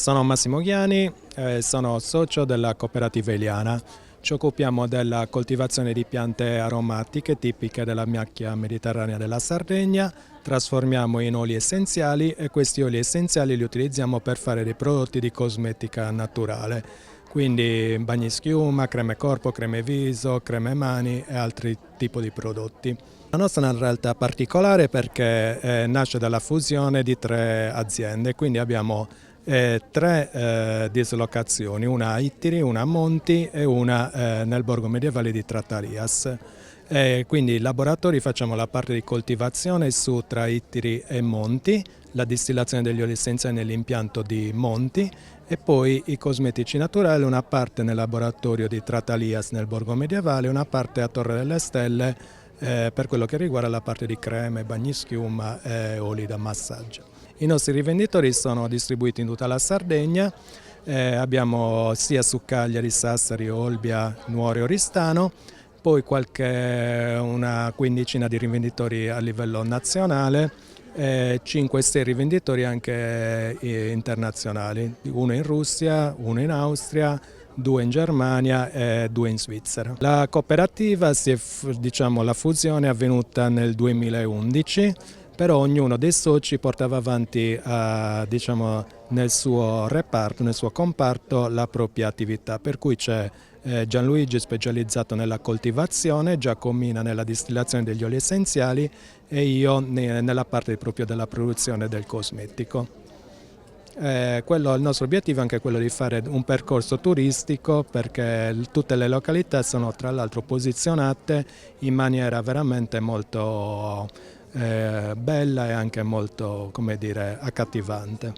Sono Massimo Ghiani, sono socio della cooperativa Eliana. Ci occupiamo della coltivazione di piante aromatiche tipiche della macchia mediterranea della Sardegna, trasformiamo in oli essenziali e questi oli essenziali li utilizziamo per fare dei prodotti di cosmetica naturale, quindi bagni schiuma, creme corpo, creme viso, creme mani e altri tipi di prodotti. La nostra è una realtà particolare perché nasce dalla fusione di 3 aziende, quindi abbiamo 3 dislocazioni, una a Ittiri, una a Monti e una nel borgo medievale di Trattarias. Quindi i laboratori facciamo la parte di coltivazione su tra Ittiri e Monti, la distillazione degli oli essenziali nell'impianto di Monti e poi i cosmetici naturali, una parte nel laboratorio di Trattarias nel borgo medievale, una parte a Torre delle Stelle per quello che riguarda la parte di creme, bagni schiuma e oli da massaggio. I nostri rivenditori sono distribuiti in tutta la Sardegna, abbiamo sia su Cagliari, Sassari, Olbia, Nuoro e Oristano, poi una quindicina di rivenditori a livello nazionale, 5-6 rivenditori anche internazionali, uno in Russia, uno in Austria, 2 in Germania e 2 in Svizzera. La cooperativa, la fusione è avvenuta nel 2011, però ognuno dei soci portava avanti nel suo reparto, nel suo comparto la propria attività, per cui c'è Gianluigi specializzato nella coltivazione, Giacomina nella distillazione degli oli essenziali e io nella parte proprio della produzione del cosmetico. Il nostro obiettivo è anche quello di fare un percorso turistico perché tutte le località sono tra l'altro posizionate in maniera veramente molto bella e anche molto, come dire, accattivante.